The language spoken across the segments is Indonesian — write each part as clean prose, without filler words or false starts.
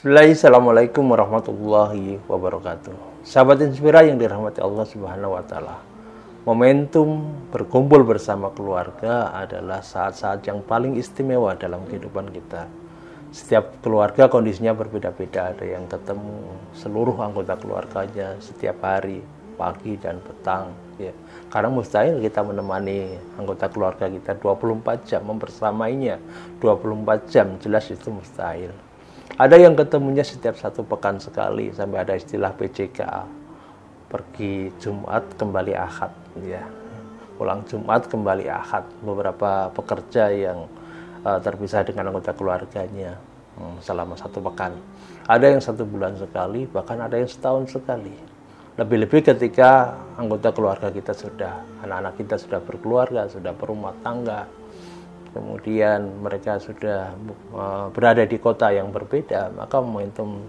Bismillahirrahmanirrahim. Assalamualaikum warahmatullahi wabarakatuh. Sahabat Inspira yang dirahmati Allah Subhanahu wa taala. Momentum berkumpul bersama keluarga adalah saat-saat yang paling istimewa dalam kehidupan kita. Setiap keluarga kondisinya berbeda-beda, ada yang ketemu seluruh anggota keluarganya setiap hari, pagi dan petang, ya. Karena mustahil kita menemani anggota keluarga kita 24 jam, membersamainya 24 jam, jelas itu mustahil. Ada yang ketemunya setiap 1 pekan sekali, sampai ada istilah PJKA, pergi Jumat kembali Ahad, ya. Pulang Jumat kembali Ahad. Beberapa pekerja yang terpisah dengan anggota keluarganya selama 1 pekan. Ada yang 1 bulan sekali, bahkan ada yang setahun sekali. Lebih-lebih ketika anggota keluarga kita anak-anak kita sudah berkeluarga, sudah berumah tangga, kemudian mereka sudah berada di kota yang berbeda, maka momentum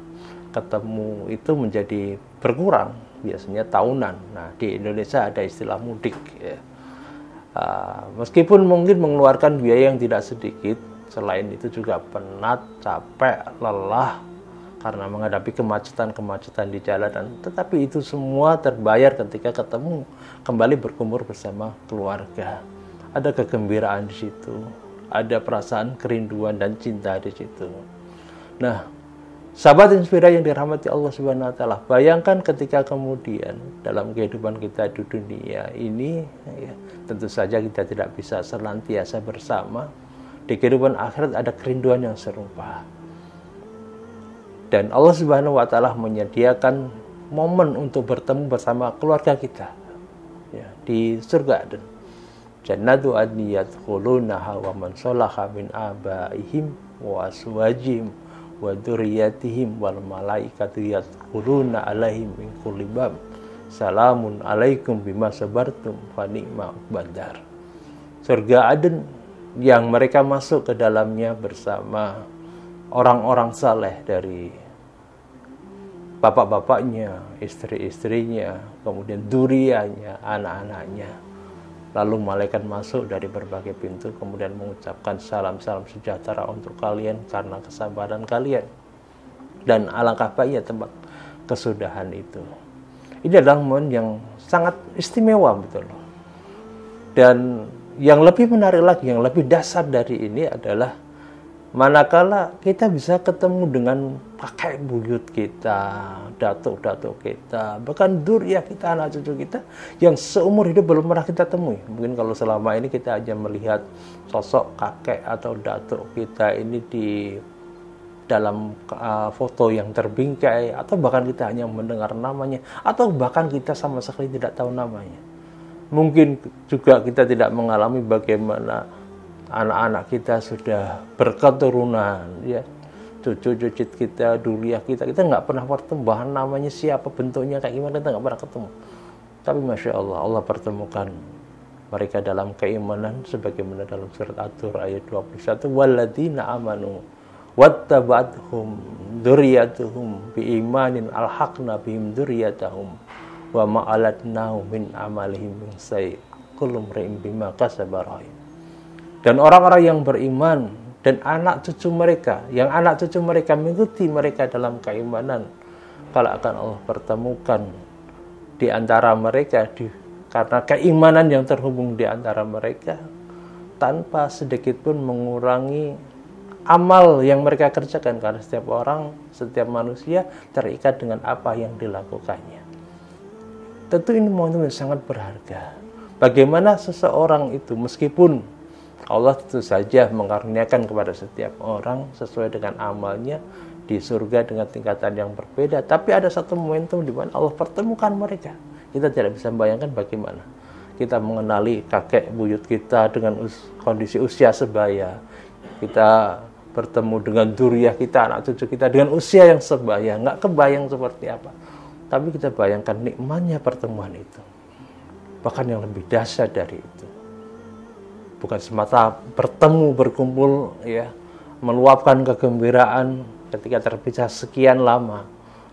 ketemu itu menjadi berkurang, biasanya tahunan. Nah, di Indonesia ada istilah mudik, ya. Meskipun mungkin mengeluarkan biaya yang tidak sedikit, selain itu juga penat, capek, lelah karena menghadapi kemacetan-kemacetan di jalanan. Tetapi itu semua terbayar ketika ketemu, kembali berkumpul bersama keluarga. Ada kegembiraan di situ, ada perasaan kerinduan dan cinta di situ. Nah, sahabat Inspira yang dirahmati Allah Subhanahu wa taala, bayangkan ketika kemudian dalam kehidupan kita di dunia ini, ya, tentu saja kita tidak bisa senantiasa bersama. Di kehidupan akhirat ada kerinduan yang serupa. Dan Allah Subhanahu wa taala menyediakan momen untuk bertemu bersama keluarga kita, ya, di surga. Jannatu adni yadkhulunaha wa man sholaha min abaihim wa aswajihim wa dzurriyyatihim wal malaikatu yadkhuluna alaihim min kulli bab. Salamun alaikum bima sabartum fa ni'ma uqbadar. Surga Aden yang mereka masuk ke dalamnya bersama orang-orang saleh dari bapak-bapaknya, istri-istrinya, kemudian dzurriyyahnya, anak-anaknya. Lalu malaikat masuk dari berbagai pintu, kemudian mengucapkan salam-salam sejahtera untuk kalian karena kesabaran kalian. Dan alangkah baiknya tempat kesudahan itu. Ini adalah momen yang sangat istimewa, betul. Dan yang lebih menarik lagi, yang lebih dasar dari ini adalah manakala kita bisa ketemu dengan kakek buyut kita, datuk-datuk kita, bahkan dzurriyyah kita, anak cucu kita yang seumur hidup belum pernah kita temui. Mungkin kalau selama ini kita hanya melihat sosok kakek atau datuk kita ini di dalam foto yang terbingkai, atau bahkan kita hanya mendengar namanya, atau bahkan kita sama sekali tidak tahu namanya. Mungkin juga kita tidak mengalami bagaimana anak-anak kita sudah berketurunan, ya, cucu-cucu kita, dzurriyyah kita nggak pernah bertemu, bahan namanya siapa, bentuknya kayak gimana, kita nggak pernah ketemu. Tapi Masya Allah, Allah pertemukan mereka dalam keimanan sebagaimana dalam surat At-Tur ayat 21, walladzina amanu wattaba'athum dzurriyyatuhum biimanin alhaqna bihim dzurriyyatahum wa ma'alatnahum min amalihim min syai' kullu imrin bima kasaba rahim. Dan orang-orang yang beriman dan anak cucu mereka, yang anak cucu mereka mengikuti mereka dalam keimanan, kalau akan Allah pertemukan di antara mereka karena keimanan yang terhubung di antara mereka, tanpa sedikit pun mengurangi amal yang mereka kerjakan, karena setiap orang, setiap manusia terikat dengan apa yang dilakukannya. Tentu ini momentum yang sangat berharga. Bagaimana seseorang itu, meskipun Allah tentu saja mengaruniakan kepada setiap orang sesuai dengan amalnya di surga dengan tingkatan yang berbeda, tapi ada satu momentum di mana Allah pertemukan mereka. Kita tidak bisa membayangkan bagaimana kita mengenali kakek buyut kita dengan kondisi usia sebaya, kita bertemu dengan dzurriyyah kita, anak cucu kita dengan usia yang sebaya, nggak kebayang seperti apa. Tapi kita bayangkan nikmatnya pertemuan itu, bahkan yang lebih dahsyat dari itu. Bukan semata bertemu, berkumpul, ya, meluapkan kegembiraan ketika terpisah sekian lama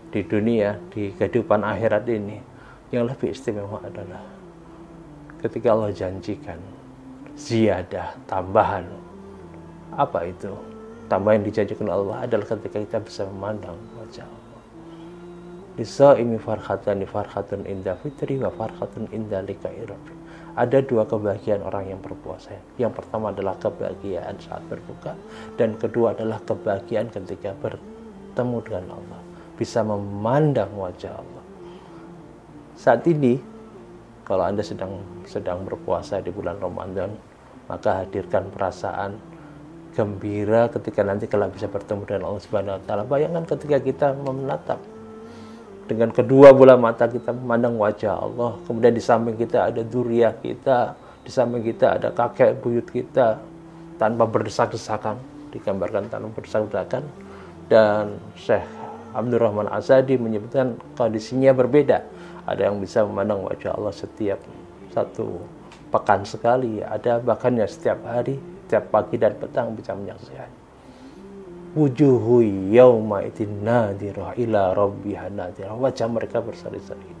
di dunia, di kehidupan akhirat ini. Yang lebih istimewa adalah ketika Allah janjikan ziyadah, tambahan. Apa itu? tambah yang dijanjikan Allah adalah ketika kita bisa memandang wajah Allah. Lisaimi farhatun inda fitri wa farhatun inda liqa'i rabbi. Ada dua kebahagiaan orang yang berpuasa. Yang pertama adalah kebahagiaan saat berbuka, dan kedua adalah kebahagiaan ketika bertemu dengan Allah, bisa memandang wajah Allah. Saat ini, kalau Anda sedang berpuasa di bulan Ramadan, maka hadirkan perasaan gembira ketika nanti kalau bisa bertemu dengan Allah Subhanahu wa taala. Bayangkan ketika kita menatap dengan kedua bola mata kita memandang wajah Allah, kemudian di samping kita ada dzurriyyah kita, di samping kita ada kakek buyut kita, tanpa berdesak-desakan, digambarkan tanpa berdesak-desakan. Dan Syekh Abdurrahman Azadi menyebutkan kondisinya berbeda. Ada yang bisa memandang wajah Allah setiap satu pekan sekali, ada bahkan ya setiap hari, setiap pagi dan petang bisa menyaksikan. Wujuhu yawma itin nadirah ila rabbiha nadirah. Wajah mereka berseri-seri.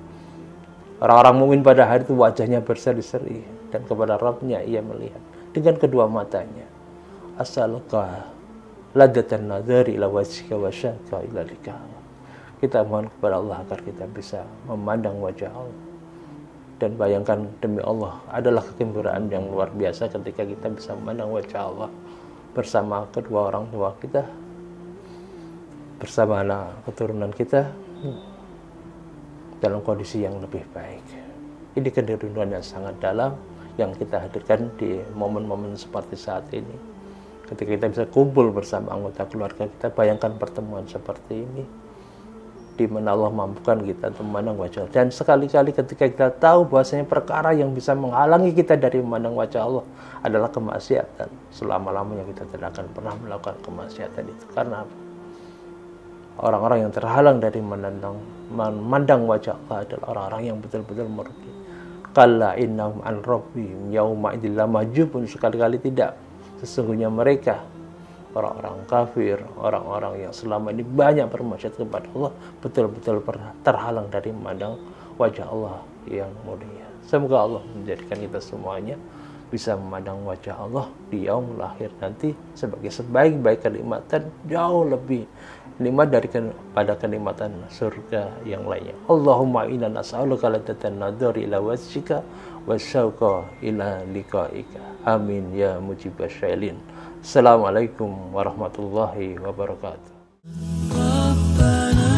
Orang-orang mukmin pada hari itu wajahnya berseri-seri, dan kepada Rabbnya ia melihat dengan kedua matanya. Asaluka ladatan nadari ila wajhika wa syaka ila lika. Kita mohon kepada Allah agar kita bisa memandang wajah Allah. Dan bayangkan, demi Allah, adalah kegembiraan yang luar biasa ketika kita bisa memandang wajah Allah bersama kedua orang tua kita, bersama anak keturunan kita, dalam kondisi yang lebih baik. Ini kerinduan yang sangat dalam yang kita hadirkan di momen-momen seperti saat ini. Ketika kita bisa kumpul bersama anggota keluarga kita, bayangkan pertemuan seperti ini, di mana Allah mampukan kita untuk memandang wajah Allah. Dan sekali-kali ketika kita tahu bahwasanya perkara yang bisa menghalangi kita dari memandang wajah Allah adalah kemaksiatan, selama-lamanya kita tidak akan pernah melakukan kemaksiatan itu. Karena apa? Orang-orang yang terhalang dari memandang wajah Allah adalah orang-orang yang betul-betul merugi. Kalla innahum an rabbihim yauma idzil lamahjubun. Sekali-kali tidak. Sesungguhnya mereka, orang-orang kafir, orang-orang yang selama ini banyak bermaksiat kepada Allah, betul-betul terhalang dari memandang wajah Allah yang mulia. Semoga Allah menjadikan kita semuanya bisa memandang wajah Allah di yaum lahir nanti sebagai sebaik-baik kenikmatan, jauh lebih nikmat daripada kenikmatan surga yang lainnya. Allahumma inna nas'aluka ladatan nadhari ila wajhika wa syauqa ila liqa'ika. Amin ya mujibasy syailin. Assalamualaikum warahmatullahi wabarakatuh. Rabbana